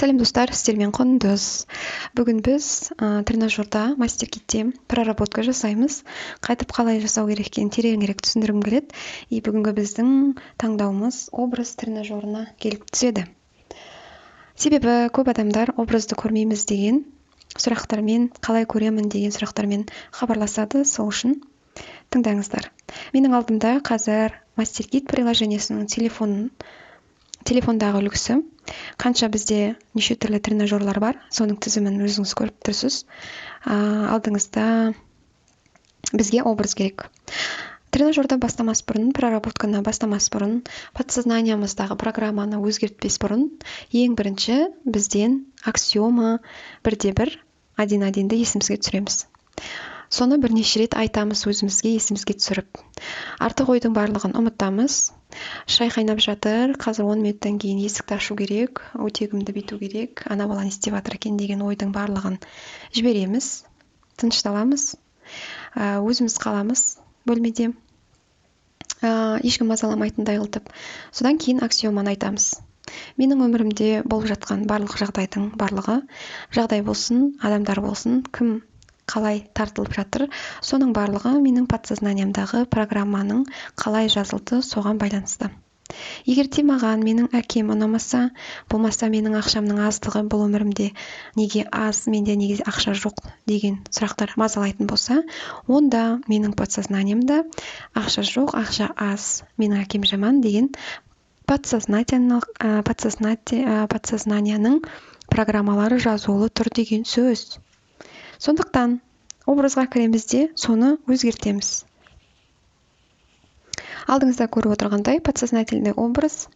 Сәлем достар, сіздермен Құндыз. Бүгін біз тренажерда мастер-китте проработка жасаймыз. Қайтып қалай жасау керек екенін тереңірек түсіндіргім келеді. И бүгінгі біздің таңдауымыз образ тренажерына келіп түседі. Себебі көп адамдар образды көрмейміз деген сұрақтармен, қалай көремін деген сұрақтармен хабарласады. Сол үшін тыңдаңыздар. Менің алдымда қазір мастер-кит приложениесінің телефондағы үлгісі. Қанша бізде неше түрлі тренажерлар бар, соның тізімін өзіңіз көріп тұрсыз. Алдыңызда бізге образ керек. Тренажерді бастамас бұрын, проработканы бастамас бұрын, подсознаниямыздағы программаны өзгертпес бұрын, ең бірінші бізден аксиома 1/1, 1-1-ді есімізге түсіреміз. Соны бірнеше рет айтамыз өзімізге, есімізге түсіріп. Артық ойдың барлығын ұмытамыз. Шай қайнап жатыр, қазір 10 минуттан кейін есікті ашу керек, өтегімді бүйту керек, ана бала не істеп жатыр екен деген ойдың барлығын жібереміз, тынышталамыз, өзіміз қаламыз бөлмеде, ешкім мазаламайтындай қылып. Содан кейін аксиоманы айтамыз. Менің өмірімде болып жатқан барлық жағдайдың барлығы, жағдай болсын, адамдар болсын, кім қалай тартылып жатыр, соның барлығы менің подсознаниямдағы программаның қалай жазылды, соған байланысты. Егер де маған менің әкем ұнамаса, болмаса менің ақшамның аздығы бұл өмірімде неге аз, менде неге ақша жоқ деген сұрақтар мазалайтын болса, онда менің подсознаниямда ақша жоқ, ақша аз, менің әкем жаман деген подсознанияның программалары жазулы тұр деген сөз. Сондықтан образға кіреміз де соны өзгертеміз. Алдыңызда көріп отырғандай подсознательный образ.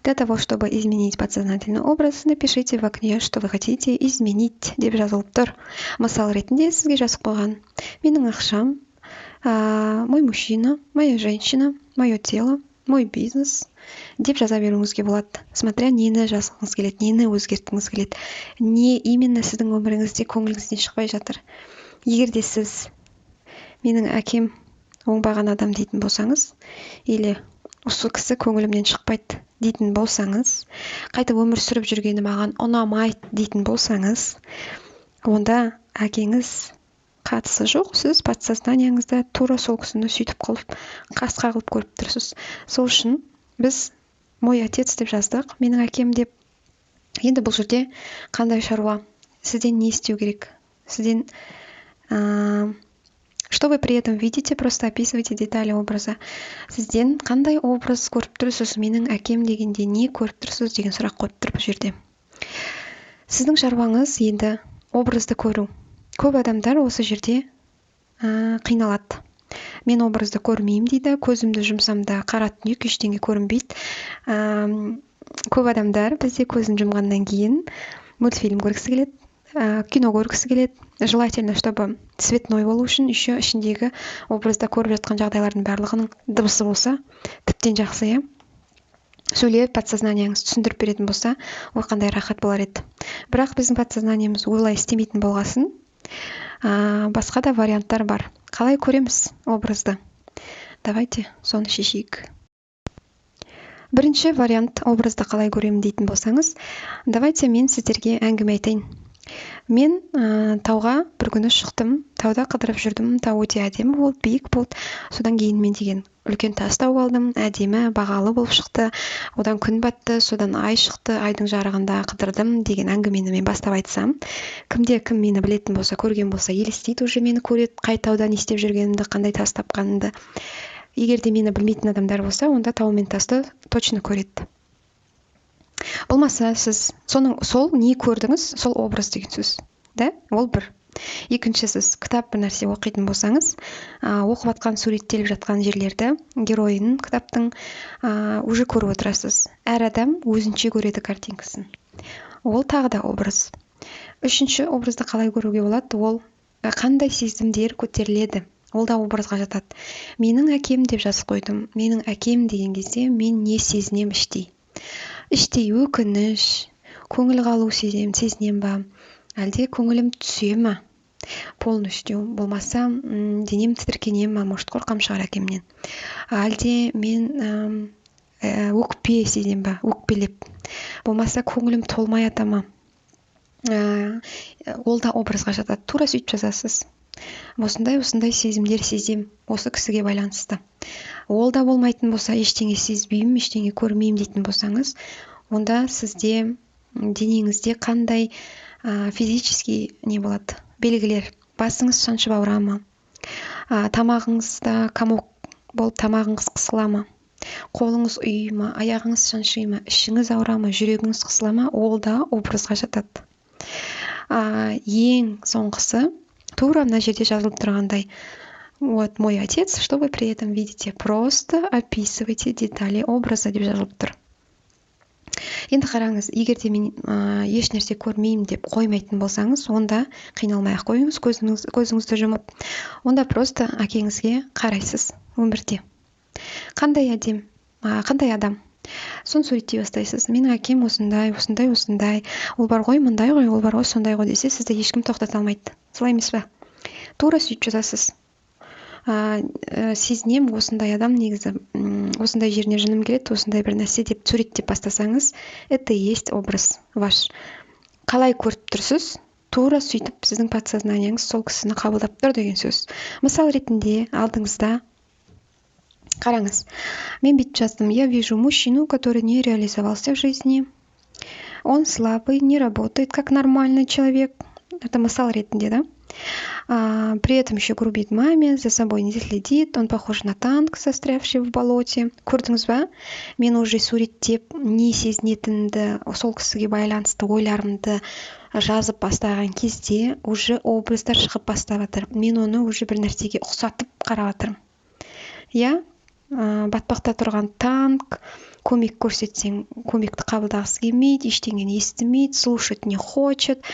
Для того, чтобы изменить подсознательный образ, напишите в окне, что вы хотите изменить деп жазылып тұр. Мысал ретінде сізге жазып қойған. Менің ақшам, мой мужчина, моя женщина, мое тело, мой бизнес деп жаза беруіңізге болады. Смотря нені жазғыңыз келеді, нені өзгерткіңіз келеді, не именно сіздің өміріңізде көңіліңізден шықпай жатыр. Егер де сіз менің әкем оңбаған адам дейтін болсаңыз, или осы кісі көңілімнен шықпайды дейтін болсаңыз, қайтып өмір сүріп жүргені маған ұнамайды дейтін болсаңыз, онда әкеңіз қатысы жоқ, сіз подсознанияңызда тура сол кісіні сөйтіп қылып, қасқа қылып көріп тұрсыз. Сол үшін біз мой отец деп жаздық, менің әкем деп. Енді бұл жерде қандай шаруа? Сізден не істеу керек? Сізден что вы при этом видите, просто описывайте детали образа. Сізден қандай образ көріп тұрсыз? Менің әкем дегенде не көріп тұрсыз деген сұрақ қойып тұр бұл жерде. Сіздің шаруаңыз енді образды көру. Көп адамдар осы жерде қиналады. Мен образды көрмеймін дейді, көзімді жұмсамда қара түнек, ештеңе көрінбейді. Көп адамдар бізде көзін жұмғаннан кейін мультфильм көргісі келеді, кино көргісі келеді. Желательно, чтобы цветной болу үшін еще ішіндегі образда көріп жатқан жағдайлардың барлығының дыбысы болса, тіптен жақсы, иә. Сөйлеп подсознанияңыз түсіндіріп беретін болса, ол қандай рахат болар еді. Бірақ біздің подсознаниямыз олай істемейтін болғасын, басқа да варианттар бар. Қалай көреміз образды? Давайте соны шешейік. Бірінші вариант образды қалай көремін дейтін болсаңыз, давайте мен сіздерге әңгіме айтайын. Мен тауға бір күні шықтым, тауда қыдырып жүрдім, тау өте әдемі болды, биік болды. Содан кейін мен деген үлкен тас тауып алдым, әдемі, бағалы болып шықты. Одан күн батты, содан ай шықты, айдың жарығында қыдырдым деген әңгімені мен бастап айтсам, кім мені білетін болса, көрген болса, елестейді, уже мені көреді, қай тауда не істеп жүргенімді, қандай тас тапқанымды. Егер де мені білмейтін адамдар болса, онда тау мен тасты точно көреді. Болмаса сіз сол не көрдіңіз, сол образ деген сөз. Да? Ол бір. Екінші, сіз кітап бір нәрсе оқитын болсаңыз, оқып жатқан, суреттеліп жатқан жерлерді, геройын кітаптың уже көріп отырасыз. Әр адам өзінше көреді картинкасын. Ол тағы да образ. Үшінші образды қалай көруге болады? Ол қандай сезімдер көтеріледі? Ол да образға жатады. Менің әкем деп жазып қойдым. Менің әкем деген кезде мен не сезінем іштей? Іштей өкініш, көңіл қалу сезінем ба? Әлде көңілім түсе ма? Полностью. Болмаса денем тітіркене ма? Может, қорқам шығар әкемнен. Әлде мен өкпе сезінем ба? Өкпелеп. Болмаса көңілім толмай ата ма? ол да образға жатады. Тура сөйтіп жазасыз. Осындай сезімдер сезем осы кісіге байланысты. Ол да болмайтын болса, ештеңе сезбеймін, ештеңе көрмеймін дейтін болсаңыз, онда сізде денеңізде қандай физический не болады, белгілер? Басыңыз шаншып ауыра ма? Тамағыңызда комок болып тамағыңыз қысыла ма? Қолыңыз ұйый ма? Аяғыңыз шаншый ма? Ішіңіз ауыра ма? Жүрегіңіз қысыла ма? Ол да образға жатады. Ең соңғысы тура мына жерде жазылып тұрғандай: вот мой отец, что вы при этом видите? Просто описывайте детали образа деп жазылып тұр. Енді қараңыз, егер де мен еш нәрсе көрмеймін деп қоймайтын болсаңыз, онда қиналмай-ақ қойыңыз, көзіңізді жұмып. Онда просто әкеңізге қарайсыз өмірде. Қандай адам? Соны суреттей бастайсыз. Менің әкем осындай. Ол бар ғой, мындай ғой, ол бар ғой, сондай ғой десе, сізді ешкім тоқтата алмайды. Солай емес па? Тура сөйтіп жазасыз. Сезінем, осындай адам негізі, осындай жеріне жыным келеді, осындай бір нәрсе деп суреттеп бастасаңыз, это и есть образ ваш. Қалай көріп тұрсыз? Тура сөйтіп сіздің подсознанияңыз сол кісіні қабылдап тұр деген сөз. Мысал ретінде алдыңызда қараңыз. Мен бүйтіп жаздым: я вижу мужчину, который не реализовался в жизни. Он слабый, не работает как нормальный человек. Это мысал ретінде, да? При этом еще грубит маме, за собой не следит, он похож на танк, застрявший в болоте. Көрдіңіз ба? Мен уже суреттеп, не сезінетінді, сол кісіге байланысты ойларымды жазып бастаған кезде уже образдар шығып бастап жатыр. Мен оны уже бір нәрсеге ұқсатып қарап жатырмын. Я батпақта тұрған танк, көмек көрсетсең, көмекті қабылдағысы келмейді, ештеңені естімейді, слушать не хочет.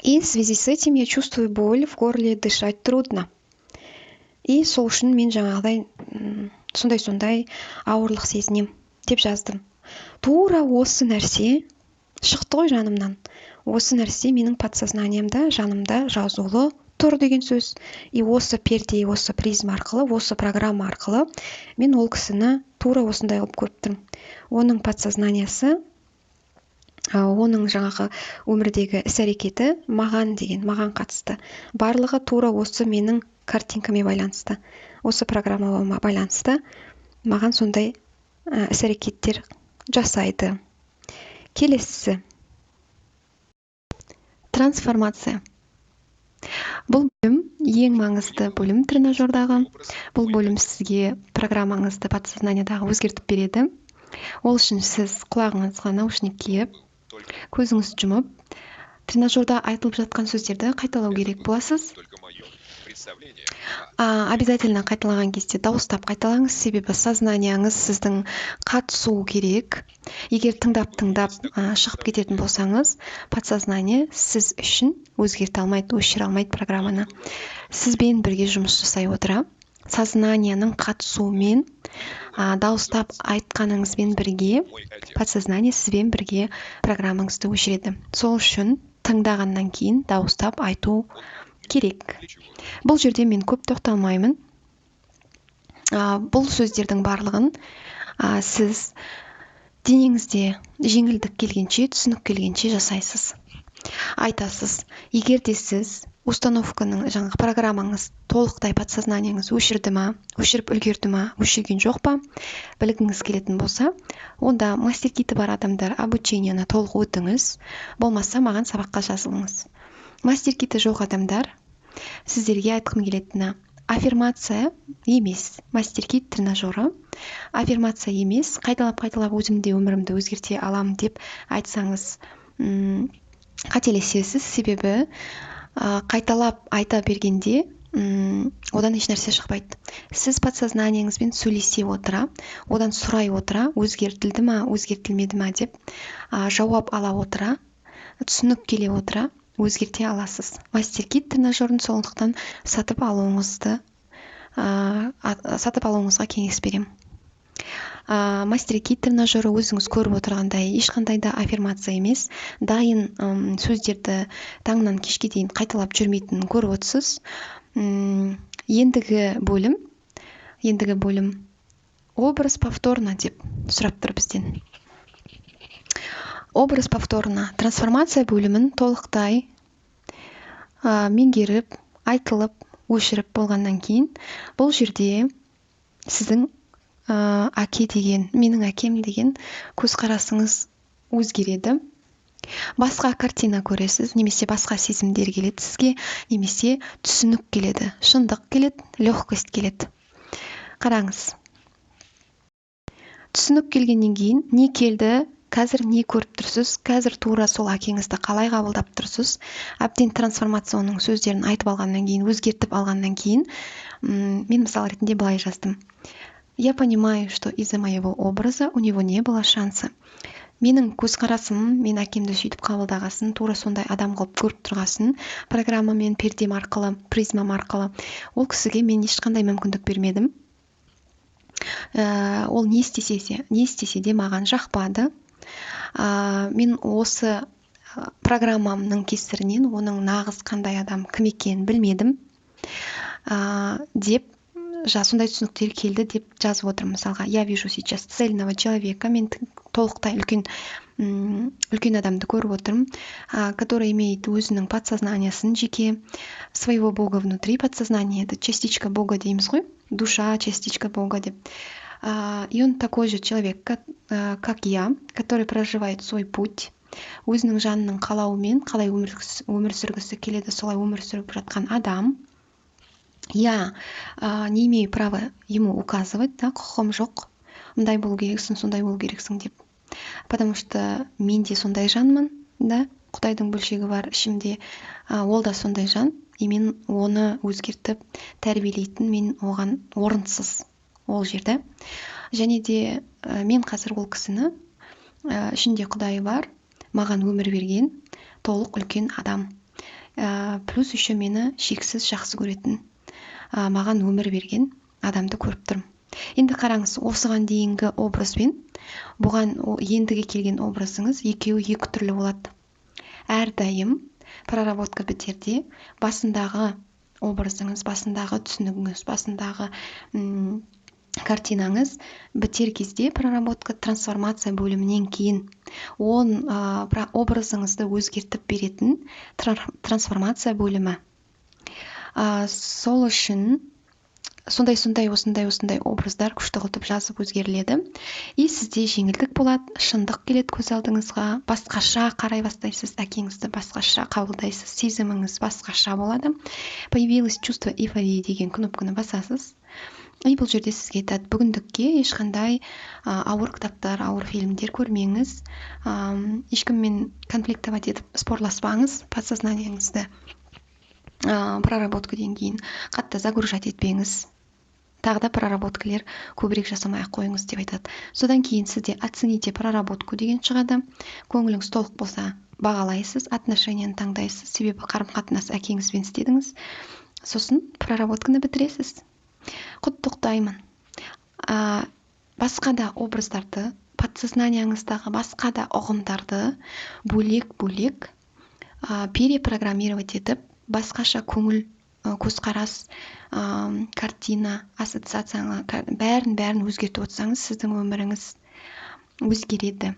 И в связи с этим я чувствую боль в горле, дышать трудно. И сол үшін мен жаңағыдай сондай ауырлық сезінем деп жаздым. Тура осы нәрсе шықты ғой жанымнан. Осы нәрсе менің подсознаниямда, жанымда жазулы тұр деген сөз. И осы перде, осы призма арқылы, осы программа арқылы мен ол кісіні тура осындай қылып көріп тұрмын. Оның подсознаниясы, оның жаңағы өмірдегі іс-әрекеті маған қатысты. Барлығы тура осы менің картинкаме байланысты. Осы программама байланысты маған сондай іс-әрекеттер жасайды. Келесі. Трансформация. Бұл бөлім ең маңызды бөлім тренажердағы. Бұл бөлім сізге программаңызды подсознаниядағы өзгертіп береді. Ол үшін сіз құлағыңызға наушник киіп, көзіңізді жұмып, тренажерда айтылып жатқан сөздерді қайталау керек боласыз. Обязательно қайталаған кезде дауыстап қайталаңыз, себебі сознанияңыз сіздің қатысуы керек. Егер тыңдап шығып кететін болсаңыз, подсознание сіз үшін өзгерте алмайды, өшіре алмайды программаны. Сізбен бірге жұмыс жасай отыра, сознанияның қатысуымен, дауыстап айтқаныңызбен бірге подсознание сізбен бірге программаңызды өшіреді. Сол үшін тыңдағаннан кейін дауыстап айту керек. Бұл жерде мен көп тоқталмаймын. Бұл сөздердің барлығын сіз денеңізде жеңілдік келгенше, түсінік келгенше жасайсыз. Айтасыз. Егер де сіз установканың, жаңағы программаңыз толықтай подсознанияңыз өшірді ма, өшіріп үлгерді ма, өшірген жоқ па, білгіңіз келетін болса, онда мастер-киті бар адамдар обучениені толық өтіңіз, болмаса маған сабаққа жазылыңыз. Мастер-киті жоқ адамдар, сіздерге айтқым келетіні: аффирмация емес, мастер-кит тренажеры аффирмация емес, қайталап өзімде өмірімді өзгерте аламын деп айтсаңыз қателесесіз, себебі қайталап айта бергенде одан еш нәрсе шықпайды. Сіз подсознанияңызбен сөйлесе отыра, одан сұрай отыра, өзгертілді ма, өзгертілмеді ма деп жауап ала отыра, түсінік келе отыра өзгерте аласыз. Мастер-кит тренажерін сондықтан сатып алуыңызға кеңес беремін. Мастер-кит тренажеры өзіңіз көріп отырғандай ешқандай да аффирмация емес, дайын сөздерді таңнан кешке дейін қайталап жүрмейтінін көріп отырсыз. Ендігі бөлім образ повторно деп сұрап тұр бізден. образ повторына трансформация бөлімін толықтай меңгеріп, айтылып, өшіріп болғаннан кейін бұл жерде сіздің әке деген, менің әкем деген көзқарасыңыз өзгереді. Басқа картина көресіз, немесе басқа сезімдер келеді сізге, немесе түсінік келеді, шындық келеді, легкость келеді. Қараңыз. Түсінік келгеннен кейін не келді, қазір не көріп тұрсыз, қазір тура сол әкеңізді қалай қабылдап тұрсыз, әбден трансформацияның сөздерін айтып алғаннан кейін, өзгертіп алғаннан кейін, мен мысал ретінде былай жаздым. Я понимаю, что из-за моего образа у него не было шанса. Менің көзқарасым, мен әкемді сөйтіп қабылдағасын, тура сондай адам қылып көріп тұрғасын, программамен, пердем арқылы, призмам арқылы, ол кісіге мен ешқандай мүмкіндік бермедім. Ол не істесе де маған жақпады. Мен осы программамның кесірінен оның нағыз қандай адам, кім екенін білмедім. Деп сондай түсініктер келді деп жазып отырмын. Мысалға, я вижу сейчас цельного человека, мен толықтай үлкен адамды көріп отырмын, который имеет өзінің подсознаниясын жеке, своего Бога внутри. Подсознание — это частичка Бога дейміз ғой, душа, частичка Бога деп. И он такой же человек, как я, который проживает свой путь. Өзінің жанының қалауымен қалай өмір сүргісі келеді, солай өмір сүріп жатқан адам. Я не имею права ему указывать, да, құқым жоқ, мындай болу керексің, сондай болу керексің деп. Потому что мен де сондай жанмын, да, Құдайдың бөлшегі бар ішімде, ол да сондай жан, и мен оны өзгертіп тәрбиелейтін, мен оған орынсыз ол жерде. Және де мен қазір ол кісіні, ішінде Құдай бар, маған өмір берген толық үлкен адам. Плюс еще мені шексіз жақсы көретін, маған өмір берген адамды көріп тұрмын. Енді қараңыз, осыған дейінгі образбен бұған ендіге келген образыңыз екеуі екі түрлі болады. Әрдайым проработка бітерде басындағы образыңыз, басындағы түсінігіңіз, басындағы картинаңыз бітер кезде проработка трансформация бөлімінен кейін образыңызды өзгертіп беретін трансформация бөлімі. Сол үшін осындай образдар күшті қылтып жазып өзгеріледі. И сізде жеңілдік болады, шындық келеді көз алдыңызға, басқаша қарай бастайсыз, әкеңізді басқаша қабылдайсыз, сезіміңіз басқаша болады. Появилось чувство эйфории деген кнопканы басасыз. И бұл жерде сізге айтады, бүгіндікке ешқандай ауыр кітаптар, ауыр фильмдер көрмеңіз, ешкіммен конфликтовать етіп спорласпаңыз, подсознанияңызды проработкадан кейін қатты загружать етпеңіз. Тағы да проработкалер көбірек жасамай қойыңыз деп айтады. Содан кейін сізде оцените проработку деген шығады. Көңіліңіз толық болса бағалайсыз, отношенияны таңдайсыз, себебі қарым-қатынас әкеңізбен істедіңіз. Сосын проработканы бітіресіз. Құттықтаймын. Басқа да образдарды, подсознанияңыздағы басқа да ұғымдарды бөлек-бөлек перепрограммировать етіп, басқаша көңіл, көзқарас, картина, ассоциацияңа бәрін өзгертіп отырсаңыз, сіздің өміріңіз өзгереді.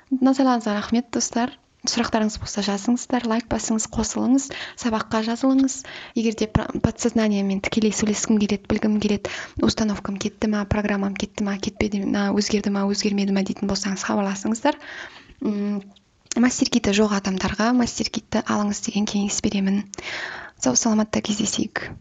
Назарларыңызға рахмет, достар. Сұрақтарыңыз болса жазыңыздар, лайк басыңыз, қосылыңыз, сабаққа жазылыңыз. Егер де подсознаниямен тікелей сөйлескім келеді, білгім келеді, установкам кетті ма, программам кетті ма, кетпеді ма, өзгерді ма, өзгермеді ма дейтін болсаңыз хабарласыңыздар. Мастер-киті жоқ адамдарға мастер-китті алыңыз деген кеңес беремін. Сау саламатта кездесейік.